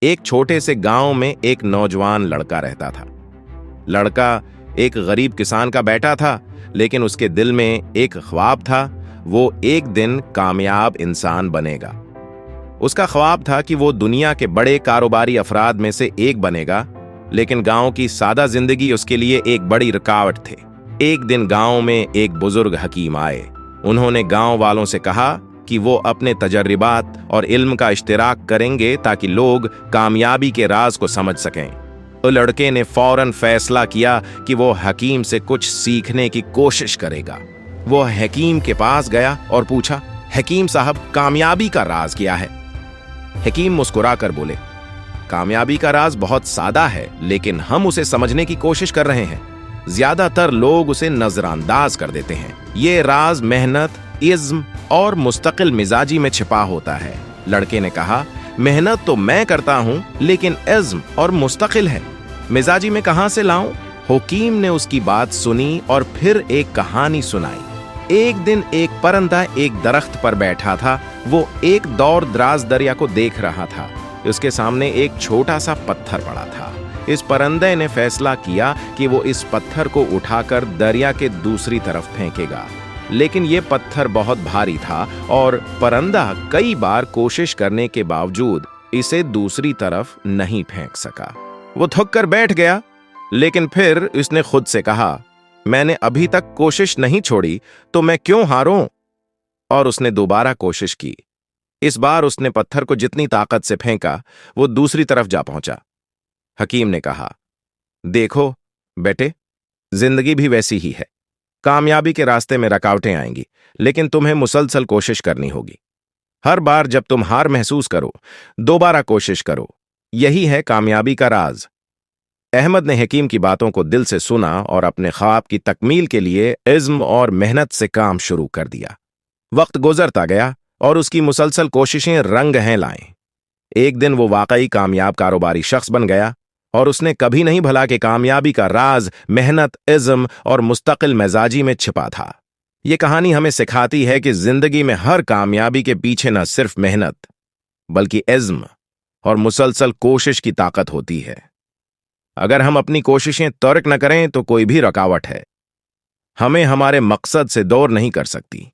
एक छोटे से गांव में एक नौजवान लड़का रहता था। लड़का एक गरीब किसान का बेटा था, लेकिन उसके दिल में एक ख्वाब था। वो एक दिन कामयाब इंसान बनेगा। उसका ख्वाब था कि वो दुनिया के बड़े कारोबारी अफराद में से एक बनेगा, लेकिन गांव की सादा जिंदगी उसके लिए एक बड़ी रुकावट थे। एक दिन गांव में एक बुजुर्ग हकीम आए। उन्होंने गांव वालों से कहा कि वो अपने तजर्रिबात और इल्म का इश्तिराक करेंगे ताकि लोग कामयाबी के राज को समझ सकें। तो लड़के ने फौरन फैसला किया कि वो हकीम से कुछ सीखने की कोशिश करेगा। वो हकीम के पास गया और पूछा, हकीम साहब, कामयाबी का राज क्या है? हकीम मुस्कुराकर बोले, कामयाबी का राज बहुत सादा है, लेकिन हम उसे समझने की कोशिश कर रहे हैं। ज्यादातर लोग उसे नजरअंदाज कर देते हैं। ये राज मेहनत, इज्म और मुस्तकिल मिजाजी में छिपा होता है। लड़के ने कहा, मेहनत तो मैं करता हूं, लेकिन इज्म और मुस्तकिल है, मिजाजी में कहां से लाऊं? हकीम ने उसकी बात सुनी और फिर एक कहानी सुनाई। एक दिन एक परिंदा एक दरख्त पर बैठा था। वो एक दौर दराज दरिया को देख रहा था। उसके सामने एक छोटा सा पत्थर पड़ा था। इस परिंदे ने फैसला किया कि वो इस पत्थर को उठाकर दरिया के दूसरी तरफ फेंकेगा, लेकिन ये पत्थर बहुत भारी था और परिंदा कई बार कोशिश करने के बावजूद इसे दूसरी तरफ नहीं फेंक सका। वो थक कर बैठ गया, लेकिन फिर उसने खुद से कहा, मैंने अभी तक कोशिश नहीं छोड़ी, तो मैं क्यों हारूं? और उसने दोबारा कोशिश की। इस बार उसने पत्थर को जितनी ताकत से फेंका, वो दूसरी तरफ जा पहुंचा। हकीम ने कहा, देखो बेटे, जिंदगी भी वैसी ही है। कामयाबी के रास्ते में रुकावटें आएंगी, लेकिन तुम्हें मुसलसल कोशिश करनी होगी। हर बार जब तुम हार महसूस करो, दोबारा कोशिश करो। यही है कामयाबी का राज। अहमद ने हकीम की बातों को दिल से सुना और अपने ख्वाब की तकमील के लिए इज्म और मेहनत से काम शुरू कर दिया। वक्त गुजरता गया और उसकी मुसलसल कोशिशें रंग लाएं। एक दिन वो वाकई कामयाब कारोबारी शख्स बन गया और उसने कभी नहीं भला कि कामयाबी का राज मेहनत, इज्म और मुस्तकिल मिजाजी में छिपा था। ये कहानी हमें सिखाती है कि जिंदगी में हर कामयाबी के पीछे न सिर्फ मेहनत, बल्कि इज्म और मुसलसल कोशिश की ताकत होती है। अगर हम अपनी कोशिशें तर्क न करें तो कोई भी रुकावट है हमें हमारे मकसद से दूर नहीं कर सकती।